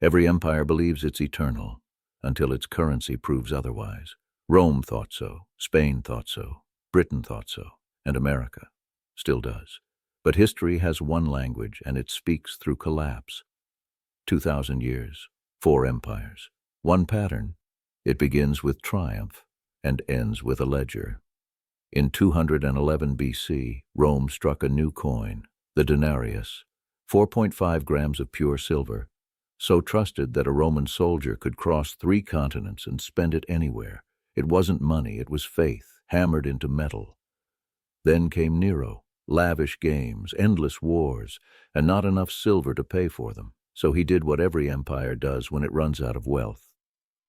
Every empire believes it's eternal, until its currency proves otherwise. Rome thought so, Spain thought so, Britain thought so, and America still does. But history has one language, and it speaks through collapse. 2,000 years, 4 empires, one pattern. It begins with triumph and ends with a ledger. In 211 BC, Rome struck a new coin, the denarius, 4.5 grams of pure silver, so trusted that a Roman soldier could cross 3 continents and spend it anywhere. It wasn't money, it was faith, hammered into metal. Then came Nero, lavish games, endless wars, and not enough silver to pay for them. So he did what every empire does when it runs out of wealth.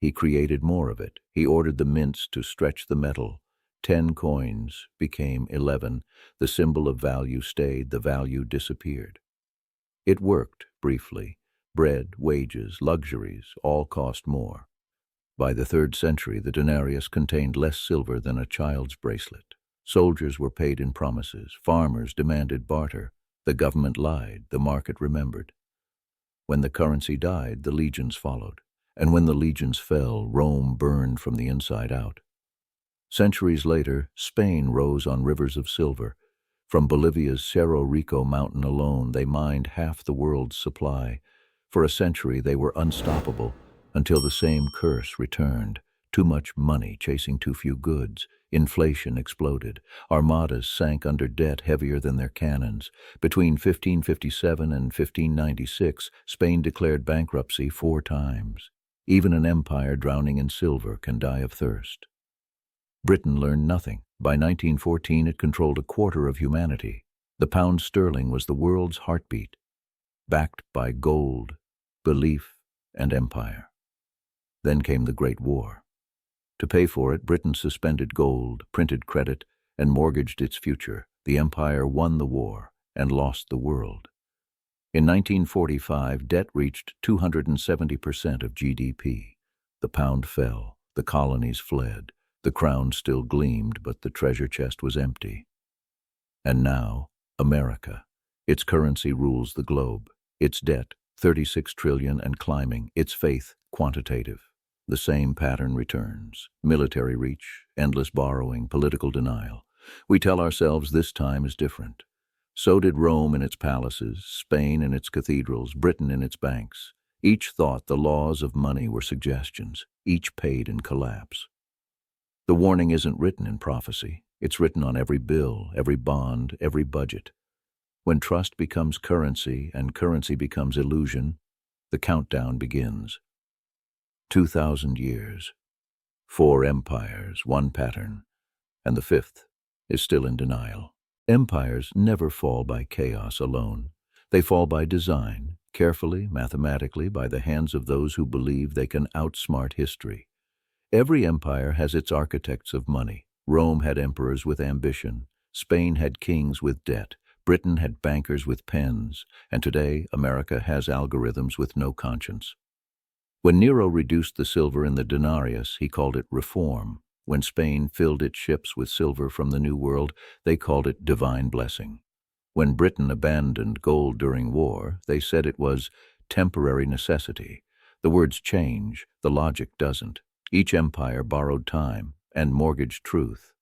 He created more of it. He ordered the mints to stretch the metal. 10 coins became 11. The symbol of value stayed, the value disappeared. It worked, briefly. Bread, wages, luxuries, all cost more. By the 3rd century, the denarius contained less silver than a child's bracelet. Soldiers were paid in promises. Farmers demanded barter. The government lied. The market remembered. When the currency died, the legions followed. And when the legions fell, Rome burned from the inside out. Centuries later, Spain rose on rivers of silver. From Bolivia's Cerro Rico mountain alone, they mined half the world's supply. For a century, they were unstoppable, until the same curse returned. Too much money chasing too few goods. Inflation exploded. Armadas sank under debt heavier than their cannons. Between 1557 and 1596, Spain declared bankruptcy 4 times. Even an empire drowning in silver can die of thirst. Britain learned nothing. By 1914, it controlled a quarter of humanity. The pound sterling was the world's heartbeat, backed by gold, belief, and empire. Then came the Great War. To pay for it, Britain suspended gold, printed credit, and mortgaged its future. The empire won the war and lost the world. In 1945, debt reached 270% of GDP. The pound fell, the colonies fled, the crown still gleamed, but the treasure chest was empty. And now, America. Its currency rules the globe. Its debt, 36 trillion and climbing. Its faith, quantitative. The same pattern returns. Military reach, endless borrowing, political denial. We tell ourselves this time is different. So did Rome in its palaces, Spain in its cathedrals, Britain in its banks. Each thought the laws of money were suggestions. Each paid in collapse. The warning isn't written in prophecy. It's written on every bill, every bond, every budget. When trust becomes currency and currency becomes illusion, the countdown begins. 2,000 years, 4 empires, 1 pattern, and the 5th is still in denial. Empires never fall by chaos alone. They fall by design, carefully, mathematically, by the hands of those who believe they can outsmart history. Every empire has its architects of money. Rome had emperors with ambition. Spain had kings with debt. Britain had bankers with pens. And today, America has algorithms with no conscience. When Nero reduced the silver in the denarius, he called it reform. When Spain filled its ships with silver from the New World, they called it divine blessing. When Britain abandoned gold during war, they said it was temporary necessity. The words change, the logic doesn't. Each empire borrowed time and mortgaged truth.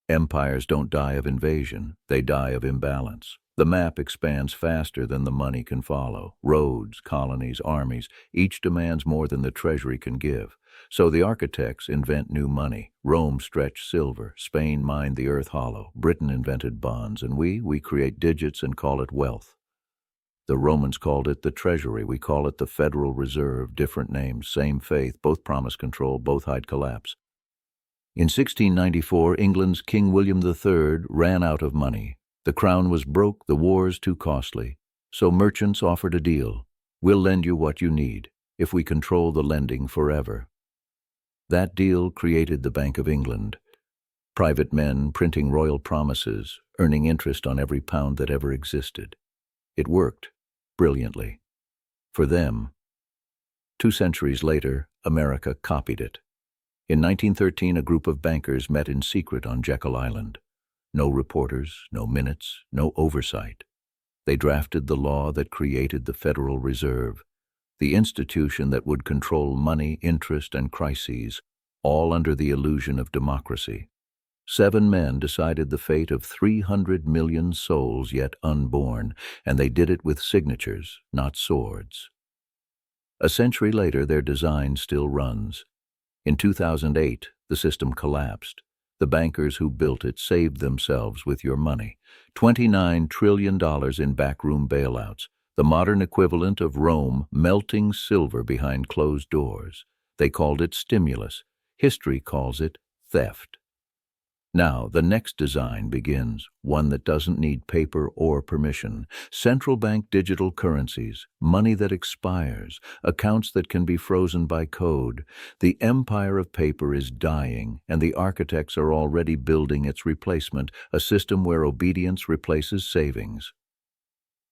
Empires don't die of invasion, they die of imbalance. The map expands faster than the money can follow. Roads, colonies, armies, each demands more than the treasury can give. So the architects invent new money. Rome stretched silver, Spain mined the earth hollow, Britain invented bonds, and we create digits and call it wealth. The Romans called it the treasury, we call it the Federal Reserve, different names, same faith, both promise control, both hide collapse. In 1694, England's King William III ran out of money. The crown was broke, the wars too costly. So merchants offered a deal. We'll lend you what you need, if we control the lending forever. That deal created the Bank of England. Private men printing royal promises, earning interest on every pound that ever existed. It worked, brilliantly. For them. 2 centuries later, America copied it. In 1913, a group of bankers met in secret on Jekyll Island. No reporters, no minutes, no oversight. They drafted the law that created the Federal Reserve. the institution that would control money, interest, and crises, all under the illusion of democracy. 7 men decided the fate of 300 million souls yet unborn, and they did it with signatures, not swords. A century later, their design still runs. In 2008, the system collapsed. The bankers who built it saved themselves with your money. $29 trillion in backroom bailouts, the modern equivalent of Rome melting silver behind closed doors. They called it stimulus. History calls it theft. Now, the next design begins, one that doesn't need paper or permission. Central bank digital currencies, money that expires, accounts that can be frozen by code. The empire of paper is dying, and the architects are already building its replacement, a system where obedience replaces savings.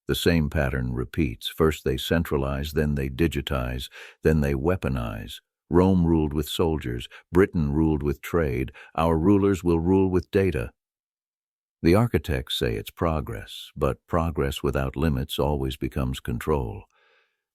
The same pattern repeats. First they centralize, then they digitize, then they weaponize. Rome ruled with soldiers, Britain ruled with trade, our rulers will rule with data. The architects say it's progress, but progress without limits always becomes control.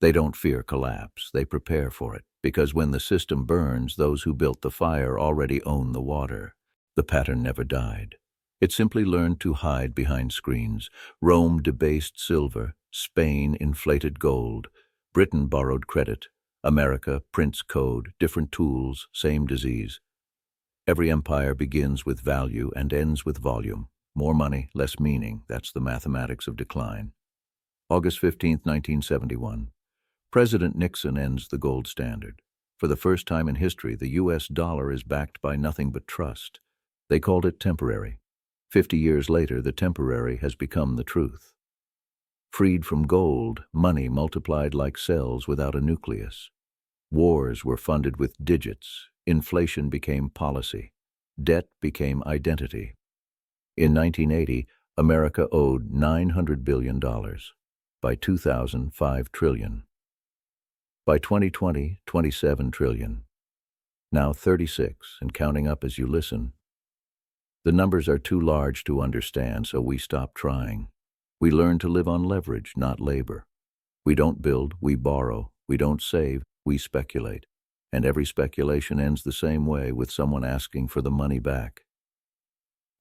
They don't fear collapse, they prepare for it, because when the system burns, those who built the fire already own the water. The pattern never died. It simply learned to hide behind screens. Rome debased silver, Spain inflated gold, Britain borrowed credit, America prints code, different tools, same disease. Every empire begins with value and ends with volume. More money, less meaning, that's the mathematics of decline. August 15, 1971. President Nixon ends the gold standard. For the first time in history, the U.S. dollar is backed by nothing but trust. They called it temporary. 50 years later, the temporary has become the truth. Freed from gold, money multiplied like cells without a nucleus. Wars were funded with digits. Inflation became policy. Debt became identity. In 1980, America owed $900 billion. By 2000, $5 trillion. By 2020, $27 trillion. Now 36, and counting up as you listen. The numbers are too large to understand, so we stop trying. We learn to live on leverage, not labor. We don't build, we borrow. We don't save, we speculate. And every speculation ends the same way, with someone asking for the money back.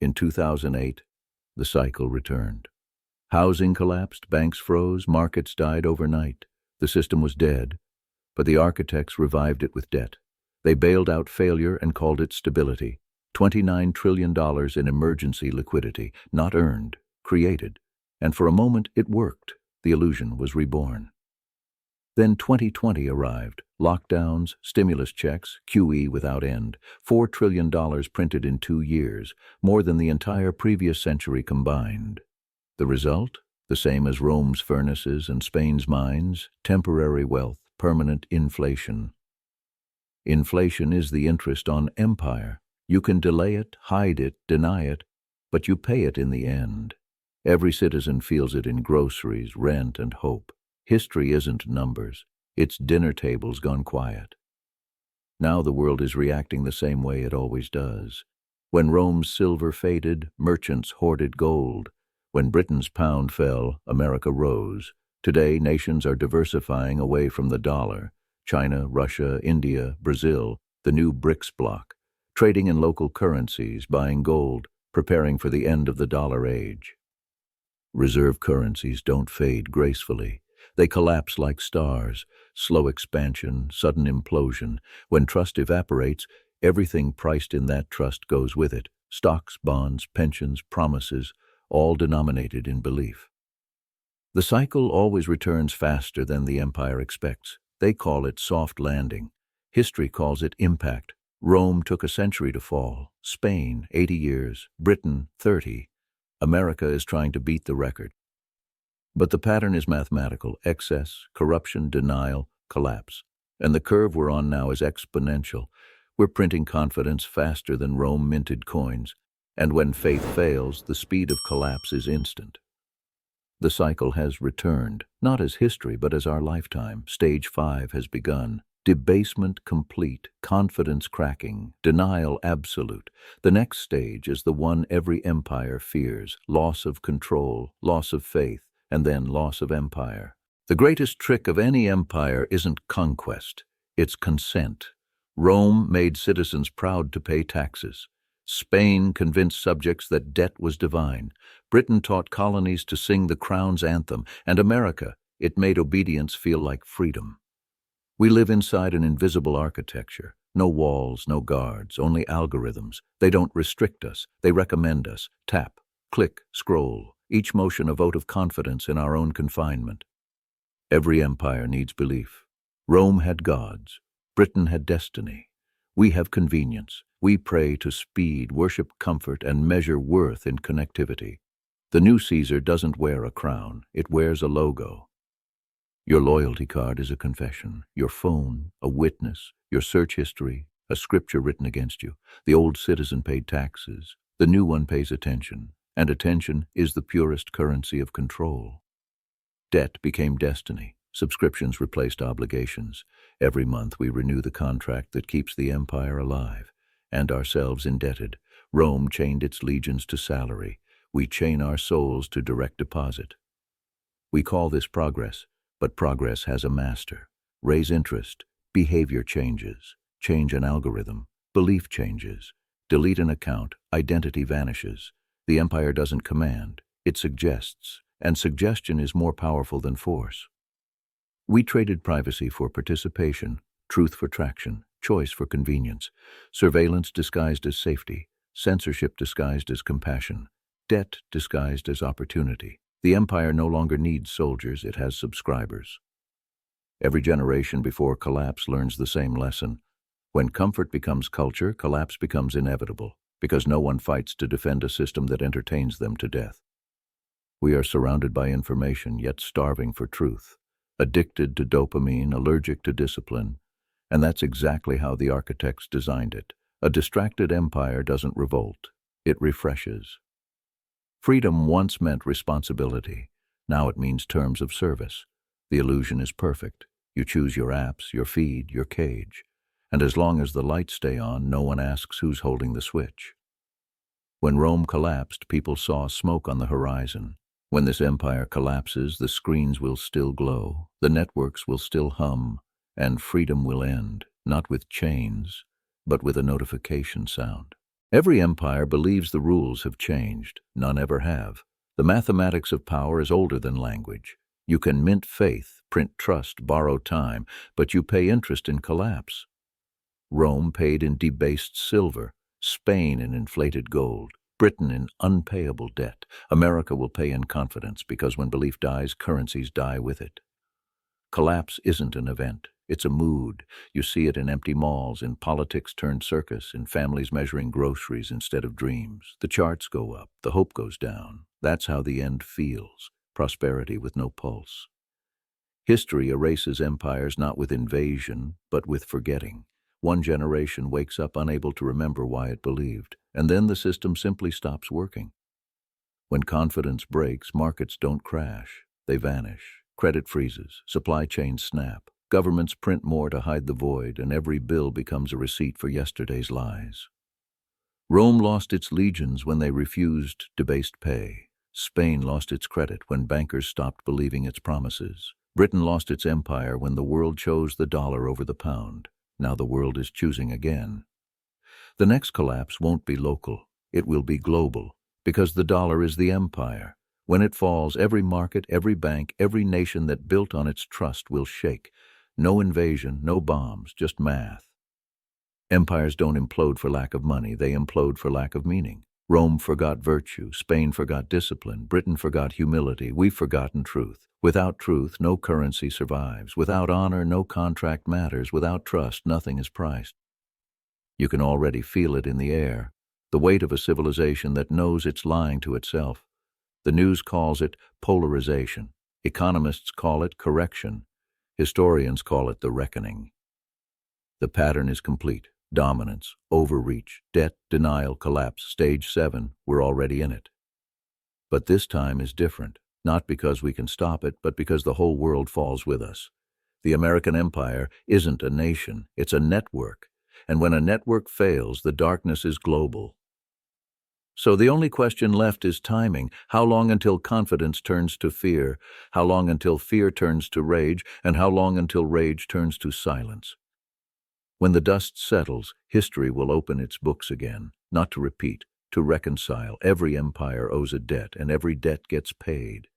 In 2008, the cycle returned. Housing collapsed, banks froze, markets died overnight. The system was dead, but the architects revived it with debt. They bailed out failure and called it stability. $29 trillion in emergency liquidity, not earned, created. And for a moment it worked. The illusion was reborn. Then 2020 arrived. Lockdowns, stimulus checks, QE without end. $4 trillion printed in 2 years, more than the entire previous century combined. The result? The same as Rome's furnaces and Spain's mines, temporary wealth, permanent inflation. Inflation is the interest on empire. You can delay it, hide it, deny it, but you pay it in the end. Every citizen feels it in groceries, rent, and hope. History isn't numbers. It's dinner tables gone quiet. Now the world is reacting the same way it always does. When Rome's silver faded, merchants hoarded gold. When Britain's pound fell, America rose. Today, nations are diversifying away from the dollar. China, Russia, India, Brazil, the new BRICS bloc. Trading in local currencies, buying gold, preparing for the end of the dollar age. Reserve currencies don't fade gracefully. They collapse like stars, slow expansion, sudden implosion. When trust evaporates, everything priced in that trust goes with it. Stocks, bonds, pensions, promises, all denominated in belief. The cycle always returns faster than the empire expects. They call it soft landing. History calls it impact. Rome took a century to fall. Spain, 80 years. Britain, 30. America is trying to beat the record. But the pattern is mathematical: excess, corruption, denial, collapse. And the curve we're on now is exponential. We're printing confidence faster than Rome minted coins. And when faith fails, the speed of collapse is instant. The cycle has returned, not as history, but as our lifetime. Stage 5 has begun. Debasement complete, confidence cracking, denial absolute. The next stage is the one every empire fears: loss of control, loss of faith, and then loss of empire. The greatest trick of any empire isn't conquest, it's consent. Rome made citizens proud to pay taxes. Spain convinced subjects that debt was divine. Britain taught colonies to sing the crown's anthem, and America, it made obedience feel like freedom. We live inside an invisible architecture. No walls, no guards, only algorithms. They don't restrict us, they recommend us. Tap, click, scroll, each motion a vote of confidence in our own confinement. Every empire needs belief. Rome had gods. Britain had destiny. We have convenience. We pray to speed, worship comfort, and measure worth in connectivity. The new Caesar doesn't wear a crown, it wears a logo. Your loyalty card is a confession, your phone, a witness, your search history, a scripture written against you. The old citizen paid taxes, the new one pays attention, and attention is the purest currency of control. Debt became destiny. Subscriptions replaced obligations. Every month we renew the contract that keeps the empire alive, and ourselves indebted. Rome chained its legions to salary. We chain our souls to direct deposit. We call this progress, but progress has a master. Raise interest, behavior changes. Change an algorithm, belief changes. Delete an account, identity vanishes. The empire doesn't command, it suggests, and suggestion is more powerful than force. We traded privacy for participation, truth for traction, choice for convenience, surveillance disguised as safety, censorship disguised as compassion, debt disguised as opportunity. The empire no longer needs soldiers, it has subscribers. Every generation before collapse learns the same lesson. When comfort becomes culture, collapse becomes inevitable, because no one fights to defend a system that entertains them to death. We are surrounded by information, yet starving for truth, addicted to dopamine, allergic to discipline, and that's exactly how the architects designed it. A distracted empire doesn't revolt, it refreshes. Freedom once meant responsibility. Now it means terms of service. The illusion is perfect. You choose your apps, your feed, your cage. And as long as the lights stay on, no one asks who's holding the switch. When Rome collapsed, people saw smoke on the horizon. When this empire collapses, the screens will still glow, the networks will still hum, and freedom will end, not with chains, but with a notification sound. Every empire believes the rules have changed. None ever have. The mathematics of power is older than language. You can mint faith, print trust, borrow time, but you pay interest in collapse. Rome paid in debased silver, Spain in inflated gold, Britain in unpayable debt. America will pay in confidence, because when belief dies, currencies die with it. Collapse isn't an event. It's a mood. You see it in empty malls, in politics turned circus, in families measuring groceries instead of dreams. The charts go up, the hope goes down. That's how the end feels, prosperity with no pulse. History erases empires not with invasion, but with forgetting. One generation wakes up unable to remember why it believed, and then the system simply stops working. When confidence breaks, markets don't crash, they vanish. Credit freezes, supply chains snap. Governments print more to hide the void, and every bill becomes a receipt for yesterday's lies. Rome lost its legions when they refused debased pay. Spain lost its credit when bankers stopped believing its promises. Britain lost its empire when the world chose the dollar over the pound. Now the world is choosing again. The next collapse won't be local, it will be global, because the dollar is the empire. When it falls, every market, every bank, every nation that built on its trust will shake. No invasion, no bombs, just math. Empires don't implode for lack of money, they implode for lack of meaning. Rome forgot virtue, Spain forgot discipline, Britain forgot humility, we've forgotten truth. Without truth, no currency survives. Without honor, no contract matters. Without trust, nothing is priced. You can already feel it in the air, the weight of a civilization that knows it's lying to itself. The news calls it polarization. Economists call it correction. Historians call it the reckoning. The pattern is complete. Dominance, overreach, debt, denial, collapse, stage 7, we're already in it. But this time is different, not because we can stop it, but because the whole world falls with us. The American empire isn't a nation, it's a network. And when a network fails, the darkness is global. So the only question left is timing. How long until confidence turns to fear? How long until fear turns to rage? And how long until rage turns to silence? When the dust settles, history will open its books again, not to repeat, to reconcile. Every empire owes a debt, and every debt gets paid.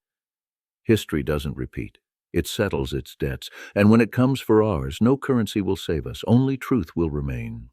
History doesn't repeat. It settles its debts, and when it comes for ours, no currency will save us. Only truth will remain.